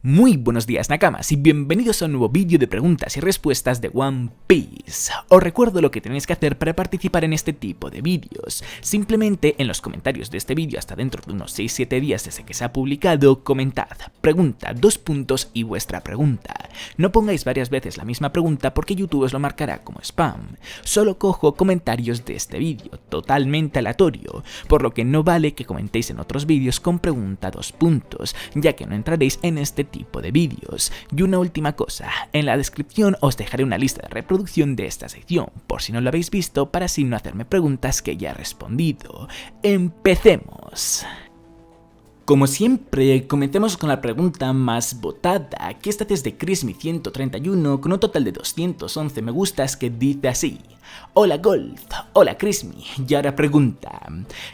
Muy buenos días Nakamas y bienvenidos a un nuevo vídeo de preguntas y respuestas de One Piece. Os recuerdo lo que tenéis que hacer para participar en este tipo de vídeos. Simplemente en los comentarios de este vídeo hasta dentro de unos 6-7 días desde que se ha publicado, comentad pregunta, 2 puntos y vuestra pregunta. No pongáis varias veces la misma pregunta porque YouTube os lo marcará como spam. Solo cojo comentarios de este vídeo, totalmente aleatorio, por lo que no vale que comentéis en otros vídeos con pregunta 2 puntos, ya que no entraréis en este tipo de vídeos. Y una última cosa, en la descripción os dejaré una lista de reproducción de esta sección, por si no lo habéis visto, para así no hacerme preguntas que ya he respondido. ¡Empecemos! Como siempre, comencemos con la pregunta más votada, que esta es de Chrismy131 con un total de 211 me gustas, que dice así: Hola Golf, hola Chrismy, y ahora pregunta,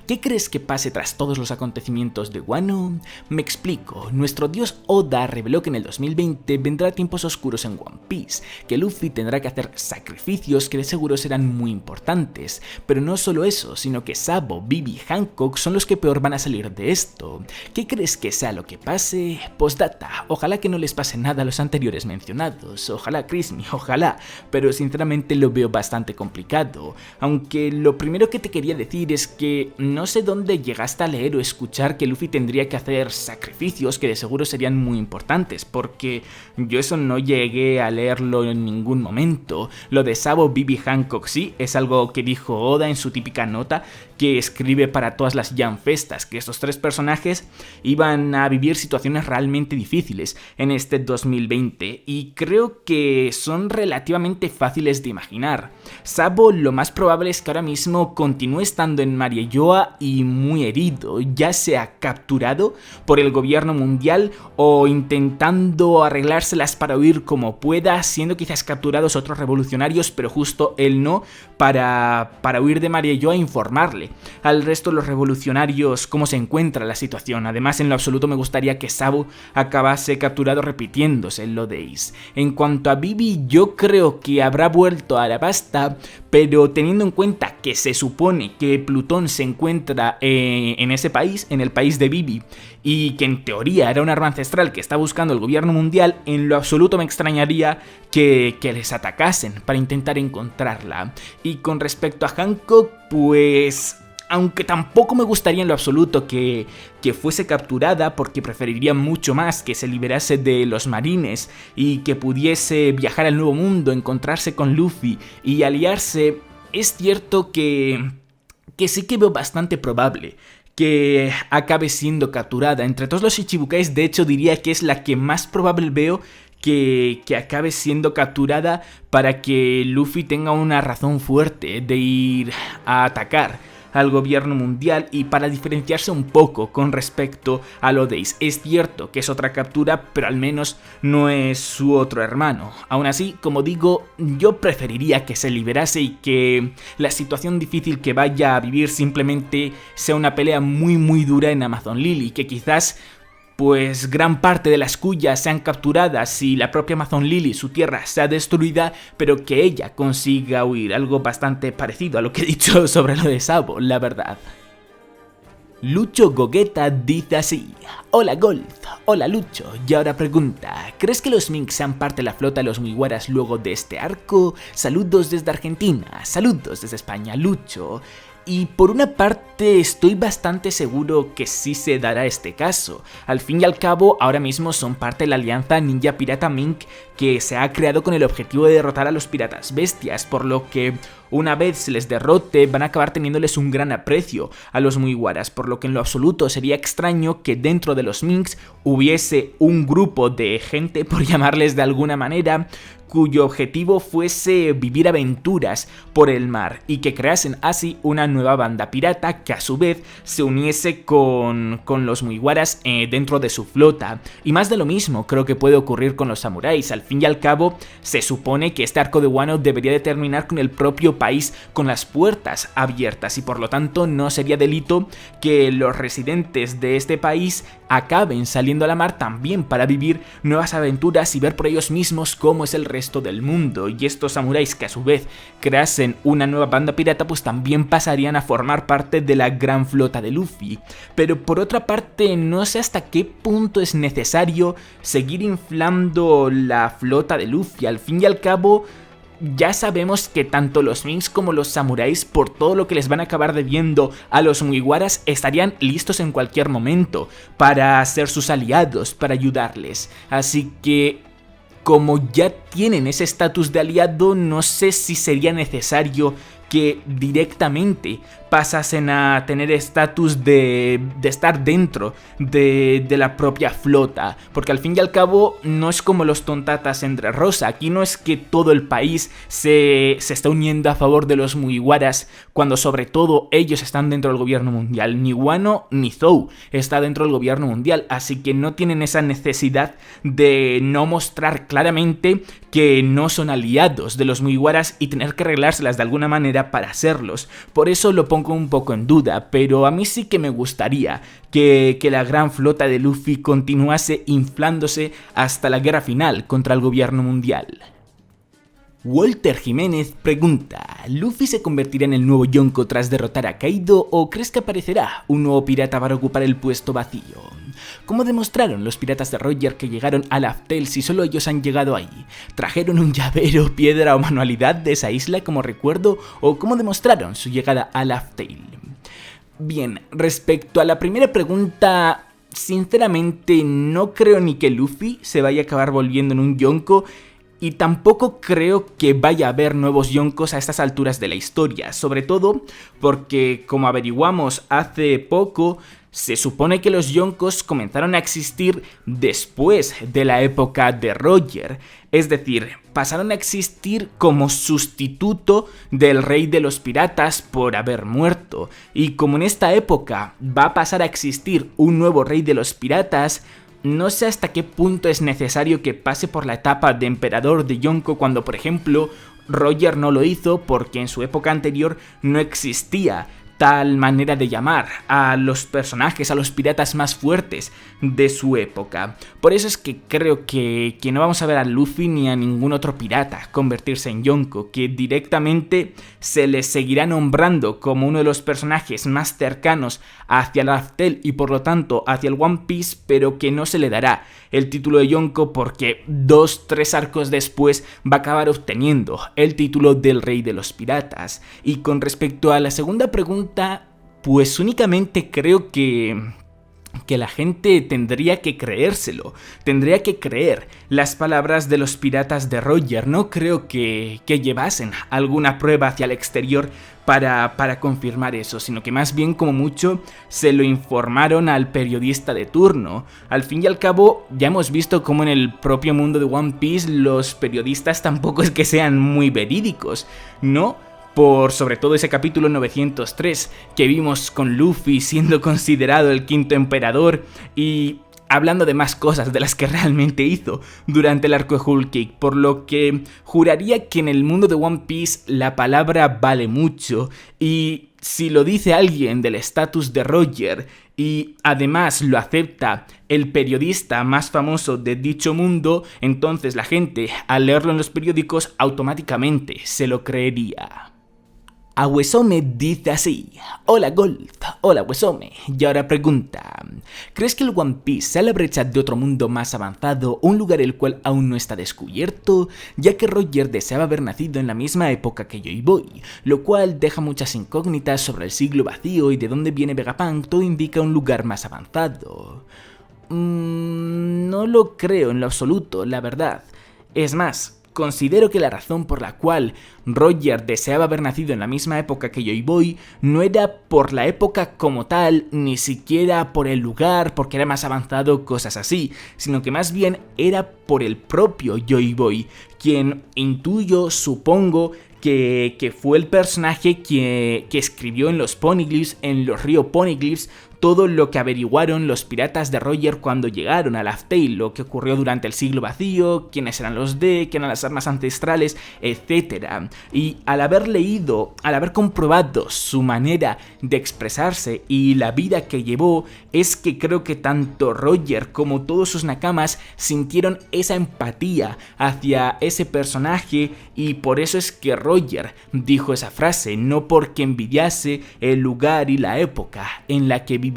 ¿qué crees que pase tras todos los acontecimientos de Wano? Me explico, nuestro dios Oda reveló que en el 2020 vendrá tiempos oscuros en One Piece, que Luffy tendrá que hacer sacrificios que de seguro serán muy importantes, pero no solo eso, sino que Sabo, Vivi y Hancock son los que peor van a salir de esto. ¿Qué crees que sea lo que pase? Postdata, ojalá que no les pase nada a los anteriores mencionados, ojalá Chrismy, ojalá, pero sinceramente lo veo bastante complicado, aunque lo primero que te quería decir es que no sé dónde llegaste a leer o escuchar que Luffy tendría que hacer sacrificios que de seguro serían muy importantes, porque yo eso no llegué a leerlo en ningún momento. Lo de Sabo, Vivi y Hancock sí, es algo que dijo Oda en su típica nota que escribe para todas las Jam Festas, que estos tres personajes iban a vivir situaciones realmente difíciles en este 2020 y creo que son relativamente fáciles de imaginar. Sabo lo más probable es que ahora mismo continúe estando en Mariejoa y muy herido, ya sea capturado por el gobierno mundial o intentando arreglárselas para huir como pueda, siendo quizás capturados otros revolucionarios, pero justo él no, para huir de Mariejoa e informarle al resto de los revolucionarios cómo se encuentra la situación. Además, en lo absoluto me gustaría que Sabo acabase capturado repitiéndose en lo de Ace. En cuanto a Vivi, yo creo que habrá vuelto a Arabasta, pero teniendo en cuenta que se supone que Plutón se encuentra en ese país, en el país de Vivi, y que en teoría era un arma ancestral que está buscando el gobierno mundial, en lo absoluto me extrañaría que les atacasen para intentar encontrarla. Y con respecto a Hancock, pues aunque tampoco me gustaría en lo absoluto que fuese capturada, porque preferiría mucho más que se liberase de los marines y que pudiese viajar al Nuevo Mundo, encontrarse con Luffy y aliarse, es cierto que sí que veo bastante probable que acabe siendo capturada. Entre todos los Ichibukais, de hecho diría que es la que más probable veo que acabe siendo capturada, para que Luffy tenga una razón fuerte de ir a atacar al gobierno mundial y para diferenciarse un poco con respecto a lo de Ace. Es cierto que es otra captura, pero al menos no es su otro hermano. Aún así, como digo, yo preferiría que se liberase y que la situación difícil que vaya a vivir simplemente sea una pelea muy dura en Amazon Lily, que quizás pues gran parte de las cuyas sean capturadas y la propia Amazon Lily, su tierra, sea destruida, pero que ella consiga huir, algo bastante parecido a lo que he dicho sobre lo de Sabo, la verdad. Lucho Gogeta dice así: Hola Golf, hola Lucho, y ahora pregunta, ¿crees que los Minks sean parte de la flota de los Mugiwaras luego de este arco? Saludos desde Argentina, saludos desde España, Lucho. Y por una parte estoy bastante seguro que sí se dará este caso. Al fin y al cabo, ahora mismo son parte de la alianza Ninja Pirata Mink, que se ha creado con el objetivo de derrotar a los piratas bestias, por lo que una vez se les derrote van a acabar teniéndoles un gran aprecio a los Mugiwaras, por lo que en lo absoluto sería extraño que dentro de los Minks hubiese un grupo de gente, por llamarles de alguna manera, cuyo objetivo fuese vivir aventuras por el mar y que creasen así una nueva banda pirata que a su vez se uniese con los Mugiwaras dentro de su flota. Y más de lo mismo creo que puede ocurrir con los samuráis. Al fin y al cabo se supone que este arco de Wano debería de terminar con el propio país con las puertas abiertas y por lo tanto no sería delito que los residentes de este país acaben saliendo a la mar también para vivir nuevas aventuras y ver por ellos mismos cómo es el resto del mundo. Y estos samuráis que a su vez creasen una nueva banda pirata, pues también pasaría pasarían a formar parte de la gran flota de Luffy. Pero por otra parte, no sé hasta qué punto es necesario seguir inflando la flota de Luffy. Al fin y al cabo, ya sabemos que tanto los Minks como los samuráis, por todo lo que les van a acabar debiendo a los Mugiwaras, estarían listos en cualquier momento para ser sus aliados, para ayudarles. Así que, como ya tienen ese estatus de aliado, no sé si sería necesario que directamente pasasen a tener estatus de estar dentro de la propia flota, porque al fin y al cabo no es como los tontatas en Dressrosa. Aquí no es que todo el país se está uniendo a favor de los Mugiwaras, cuando sobre todo ellos están dentro del gobierno mundial. Ni Wano ni Zou está dentro del gobierno mundial, así que no tienen esa necesidad de no mostrar claramente que no son aliados de los Mugiwaras y tener que arreglárselas de alguna manera para hacerlos. Por eso lo pongo un poco en duda, pero a mí sí que me gustaría que la gran flota de Luffy continuase inflándose hasta la guerra final contra el gobierno mundial. Walter Jiménez pregunta: ¿Luffy se convertirá en el nuevo Yonko tras derrotar a Kaido o crees que aparecerá un nuevo pirata para ocupar el puesto vacío? ¿Cómo demostraron los piratas de Roger que llegaron a Laugh Tale si solo ellos han llegado ahí? ¿Trajeron un llavero, piedra o manualidad de esa isla como recuerdo? ¿O cómo demostraron su llegada a Laugh Tale? Bien, respecto a la primera pregunta, sinceramente no creo ni que Luffy se vaya a acabar volviendo en un Yonko, y tampoco creo que vaya a haber nuevos Yonkos a estas alturas de la historia, sobre todo porque, como averiguamos hace poco, se supone que los Yonkos comenzaron a existir después de la época de Roger, es decir, pasaron a existir como sustituto del rey de los piratas por haber muerto, y como en esta época va a pasar a existir un nuevo rey de los piratas, no sé hasta qué punto es necesario que pase por la etapa de emperador de Yonko cuando, por ejemplo, Roger no lo hizo porque en su época anterior no existía tal manera de llamar a los personajes, a los piratas más fuertes de su época. Por eso es que creo que no vamos a ver a Luffy ni a ningún otro pirata convertirse en Yonko, que directamente se les seguirá nombrando como uno de los personajes más cercanos hacia la Laugh Tale y por lo tanto hacia el One Piece, pero que no se le dará el título de Yonko porque 2-3 arcos después va a acabar obteniendo el título del Rey de los Piratas. Y con respecto a la segunda pregunta, pues únicamente creo que la gente tendría que creérselo, tendría que creer las palabras de los piratas de Roger. No creo que llevasen alguna prueba hacia el exterior para confirmar eso, sino que más bien como mucho se lo informaron al periodista de turno. Al fin y al cabo ya hemos visto cómo en el propio mundo de One Piece los periodistas tampoco es que sean muy verídicos, ¿no? Por sobre todo ese capítulo 903 que vimos con Luffy siendo considerado el quinto emperador y hablando de más cosas de las que realmente hizo durante el arco de Whole Cake, por lo que juraría que en el mundo de One Piece la palabra vale mucho y si lo dice alguien del estatus de Roger y además lo acepta el periodista más famoso de dicho mundo, entonces la gente al leerlo en los periódicos automáticamente se lo creería. Awesome dice así: hola Golf, hola Awesome, y ahora pregunta: ¿crees que el One Piece sea la brecha de otro mundo más avanzado, un lugar el cual aún no está descubierto? Ya que Roger deseaba haber nacido en la misma época que Joy Boy, lo cual deja muchas incógnitas sobre el siglo vacío y de dónde viene Vegapunk, todo indica un lugar más avanzado. No lo creo en lo absoluto, la verdad. Es más, considero que la razón por la cual Roger deseaba haber nacido en la misma época que Joy Boy no era por la época como tal, ni siquiera por el lugar, porque era más avanzado, cosas así, sino que más bien era por el propio Joy Boy, quien intuyo, supongo, que fue el personaje que escribió en los Poneglyphs, en los Río Poneglyphs, todo lo que averiguaron los piratas de Roger cuando llegaron a Laugh Tale, lo que ocurrió durante el siglo vacío, quiénes eran los D, quién eran las armas ancestrales, etc. Y al haber leído, al haber comprobado su manera de expresarse y la vida que llevó, es que creo que tanto Roger como todos sus nakamas sintieron esa empatía hacia ese personaje, y por eso es que Roger dijo esa frase, no porque envidiase el lugar y la época en la que vivía.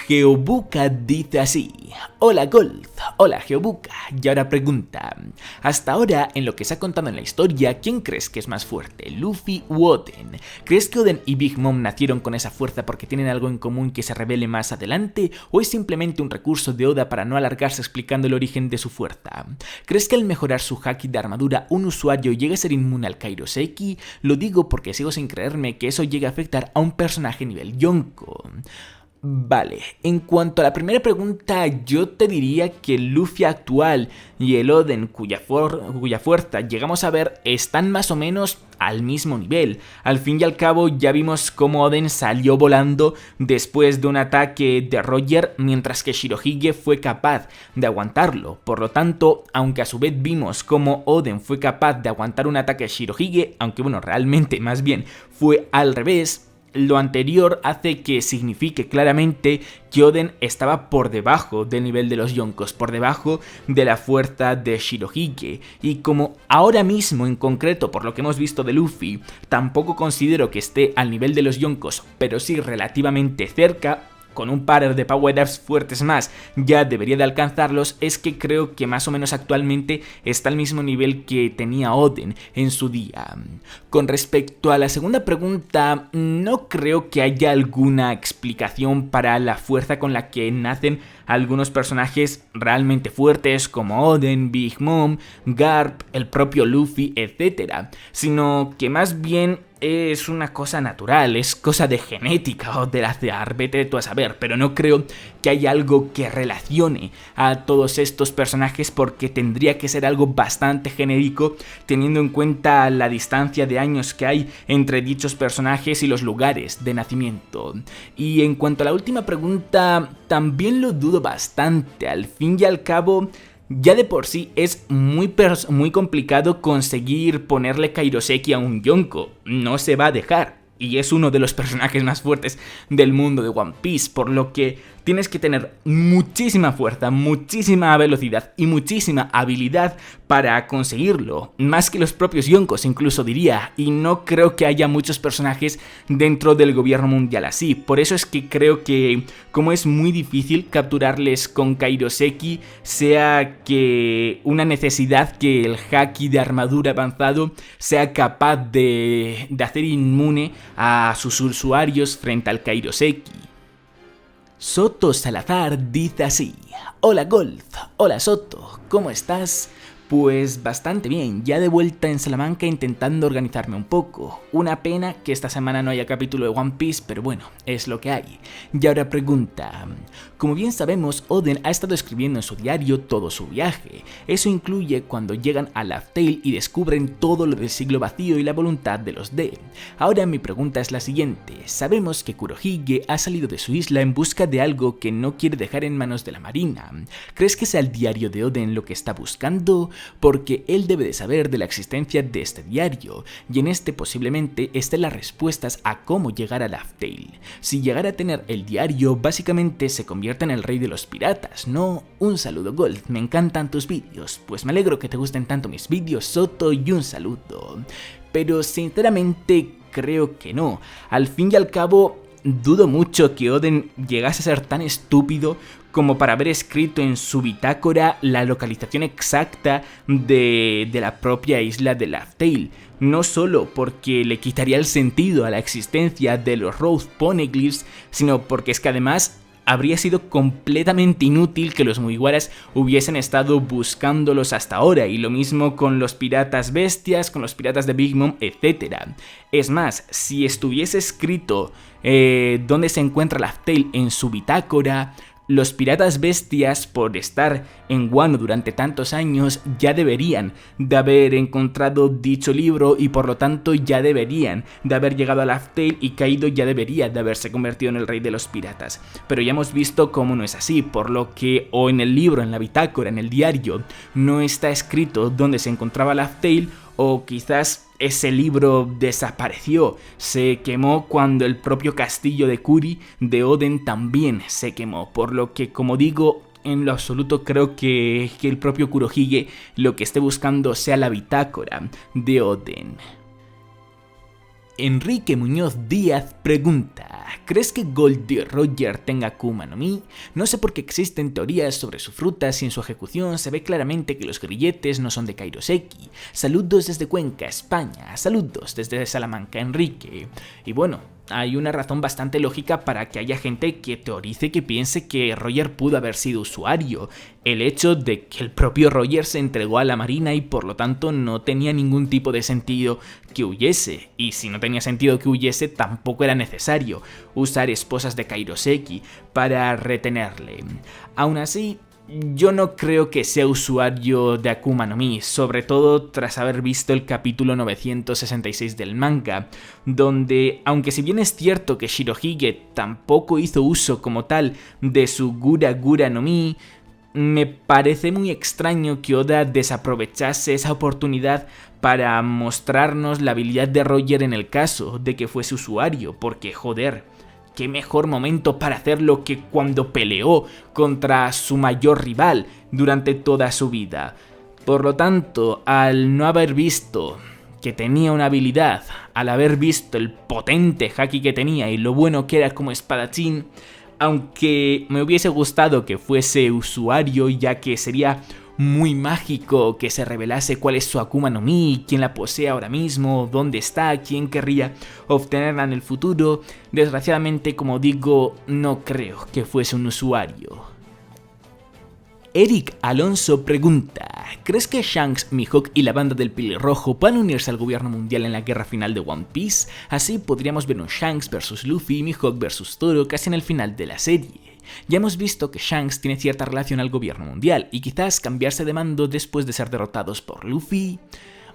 Geobuka dice así: hola Gold, hola Geobuka, y ahora pregunta, hasta ahora en lo que se ha contado en la historia, ¿quién crees que es más fuerte, Luffy u Oden? ¿Crees que Oden y Big Mom nacieron con esa fuerza porque tienen algo en común que se revele más adelante, o es simplemente un recurso de Oda para no alargarse explicando el origen de su fuerza? ¿Crees que al mejorar su haki de armadura un usuario llegue a ser inmune al Kairoseki? Lo digo porque sigo sin creerme que eso llegue a afectar a un personaje nivel Yonko. Vale, en cuanto a la primera pregunta, yo te diría que el Luffy actual y el Oden cuya fuerza llegamos a ver están más o menos al mismo nivel. Al fin y al cabo ya vimos cómo Oden salió volando después de un ataque de Roger, mientras que Shirohige fue capaz de aguantarlo. Por lo tanto, aunque a su vez vimos cómo Oden fue capaz de aguantar un ataque de Shirohige, aunque bueno, realmente más bien fue al revés, lo anterior hace que signifique claramente que Oden estaba por debajo del nivel de los Yonkos, por debajo de la fuerza de Shirohige, y como ahora mismo en concreto por lo que hemos visto de Luffy, tampoco considero que esté al nivel de los Yonkos, pero sí relativamente cerca, con un par de power-ups fuertes más ya debería de alcanzarlos, es que creo que más o menos actualmente está al mismo nivel que tenía Oden en su día. Con respecto a la segunda pregunta, no creo que haya alguna explicación para la fuerza con la que nacen algunos personajes realmente fuertes como Oden, Big Mom, Garp, el propio Luffy, etc. Sino que más bien es una cosa natural, es cosa de genética o del azar, vete tú a saber, pero no creo que haya algo que relacione a todos estos personajes, porque tendría que ser algo bastante genérico teniendo en cuenta la distancia de años que hay entre dichos personajes y los lugares de nacimiento. Y en cuanto a la última pregunta, también lo dudo bastante. Al fin y al cabo, ya de por sí es muy complicado conseguir ponerle Kairoseki a un Yonko, no se va a dejar, y es uno de los personajes más fuertes del mundo de One Piece, por lo que tienes que tener muchísima fuerza, muchísima velocidad y muchísima habilidad para conseguirlo, más que los propios Yonkos incluso diría, y no creo que haya muchos personajes dentro del gobierno mundial así. Por eso es que creo que como es muy difícil capturarles con Kairoseki, sea que una necesidad que el haki de armadura avanzado sea capaz de hacer inmune a sus usuarios frente al Kairoseki. Soto Salazar dice así: hola Golf, hola Soto, ¿cómo estás? Pues bastante bien, ya de vuelta en Salamanca intentando organizarme un poco. Una pena que esta semana no haya capítulo de One Piece, pero bueno, es lo que hay. Y ahora pregunta: como bien sabemos, Oden ha estado escribiendo en su diario todo su viaje. Eso incluye cuando llegan a Laugh Tale y descubren todo lo del siglo vacío y la voluntad de los D. Ahora mi pregunta es la siguiente: sabemos que Kurohige ha salido de su isla en busca de algo que no quiere dejar en manos de la marina. ¿Crees que sea el diario de Oden lo que está buscando? Porque él debe de saber de la existencia de este diario, y en este posiblemente estén las respuestas a cómo llegar a Laugh Tale. Si llegara a tener el diario, básicamente se convierte en el rey de los piratas, ¿no? Un saludo Gold, me encantan tus vídeos. Pues me alegro que te gusten tanto mis vídeos, Soto, y un saludo. Pero sinceramente creo que no. Al fin y al cabo, dudo mucho que Oden llegase a ser tan estúpido como para haber escrito en su bitácora la localización exacta de la propia isla de Laugh Tale. No solo porque le quitaría el sentido a la existencia de los Road Poneglyphs, sino porque es que además habría sido completamente inútil que los Mugiwaras hubiesen estado buscándolos hasta ahora, y lo mismo con los piratas bestias, con los piratas de Big Mom, etc. Es más, si estuviese escrito dónde se encuentra Laugh Tale en su bitácora, los piratas bestias, por estar en Wano durante tantos años, ya deberían de haber encontrado dicho libro y por lo tanto ya deberían de haber llegado a Laugh Tale y Kaido ya debería de haberse convertido en el rey de los piratas. Pero ya hemos visto cómo no es así, por lo que o en el libro, en la bitácora, en el diario, no está escrito dónde se encontraba Laugh Tale, o quizás ese libro desapareció, se quemó cuando el propio castillo de Kuri de Oden también se quemó, por lo que, como digo, en lo absoluto creo que el propio Kurohige lo que esté buscando sea la bitácora de Oden. Enrique Muñoz Díaz pregunta: ¿crees que Goldie Roger tenga Akuma no Mi? No sé por qué existen teorías sobre su fruta si en su ejecución se ve claramente que los grilletes no son de Kairoseki. Saludos desde Cuenca, España. Saludos desde Salamanca, Enrique. Y bueno, hay una razón bastante lógica para que haya gente que teorice, que piense que Roger pudo haber sido usuario. El hecho de que el propio Roger se entregó a la marina y por lo tanto no tenía ningún tipo de sentido que huyese. Y si no tenía sentido que huyese, tampoco era necesario usar esposas de Kairoseki para retenerle. Aún así, yo no creo que sea usuario de Akuma no Mi, sobre todo tras haber visto el capítulo 966 del manga, donde, aunque si bien es cierto que Shirohige tampoco hizo uso como tal de su Gura Gura no Mi, me parece muy extraño que Oda desaprovechase esa oportunidad para mostrarnos la habilidad de Roger en el caso de que fuese usuario, porque joder, qué mejor momento para hacerlo que cuando peleó contra su mayor rival durante toda su vida. Por lo tanto, al no haber visto que tenía una habilidad, al haber visto el potente haki que tenía y lo bueno que era como espadachín, aunque me hubiese gustado que fuese usuario, ya que sería muy mágico que se revelase cuál es su Akuma no Mi, quién la posee ahora mismo, dónde está, quién querría obtenerla en el futuro. Desgraciadamente, como digo, no creo que fuese un usuario. Eric Alonso pregunta: ¿crees que Shanks, Mihawk y la banda del pelirrojo van a unirse al gobierno mundial en la guerra final de One Piece? Así podríamos ver un Shanks vs Luffy y Mihawk vs Zoro casi en el final de la serie. Ya hemos visto que Shanks tiene cierta relación al gobierno mundial y quizás cambiarse de mando después de ser derrotados por Luffy.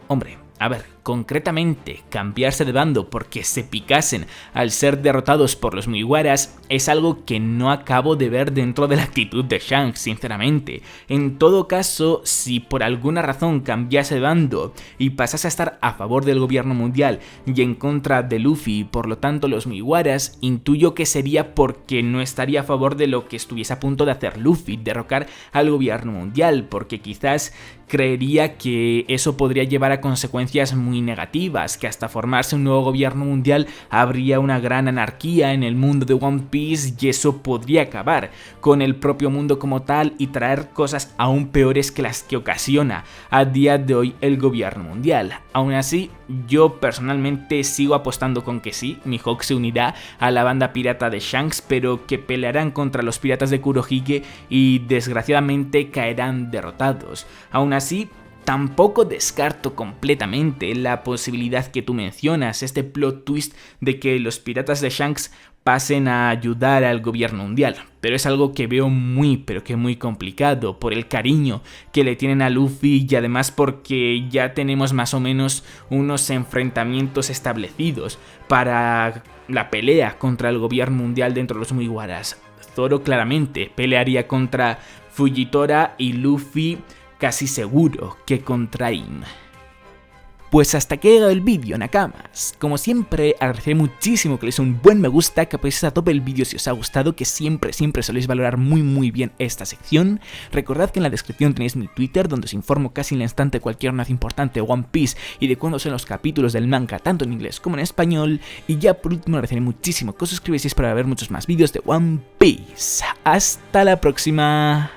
Hombre, a ver, concretamente, cambiarse de bando porque se picasen al ser derrotados por los Mugiwaras es algo que no acabo de ver dentro de la actitud de Shanks, sinceramente. En todo caso, si por alguna razón cambiase de bando y pasase a estar a favor del gobierno mundial y en contra de Luffy y por lo tanto los Mugiwaras, intuyo que sería porque no estaría a favor de lo que estuviese a punto de hacer Luffy, derrocar al gobierno mundial, porque quizás creería que eso podría llevar a consecuencias muy negativas, que hasta formarse un nuevo gobierno mundial habría una gran anarquía en el mundo de One Piece y eso podría acabar con el propio mundo como tal y traer cosas aún peores que las que ocasiona a día de hoy el gobierno mundial. Aún así, yo personalmente sigo apostando con que sí, Mihawk se unirá a la banda pirata de Shanks, pero que pelearán contra los piratas de Kurohige y desgraciadamente caerán derrotados. Aún así, tampoco descarto completamente la posibilidad que tú mencionas, este plot twist de que los piratas de Shanks pasen a ayudar al gobierno mundial, pero es algo que veo muy pero que muy complicado por el cariño que le tienen a Luffy y además porque ya tenemos más o menos unos enfrentamientos establecidos para la pelea contra el gobierno mundial dentro de los Mugiwaras. Zoro claramente pelearía contra Fujitora y Luffy casi seguro que contra Im. Pues hasta aquí ha llegado el vídeo, Nakamas. Como siempre, agradeceré muchísimo que le des un buen me gusta, que apoyéis a tope el vídeo si os ha gustado, que siempre soléis valorar muy bien esta sección. Recordad que en la descripción tenéis mi Twitter, donde os informo casi en el instante cualquier noticia importante de One Piece y de cuándo son los capítulos del manga, tanto en inglés como en español. Y ya por último, agradeceré muchísimo que os suscribáis para ver muchos más vídeos de One Piece. ¡Hasta la próxima!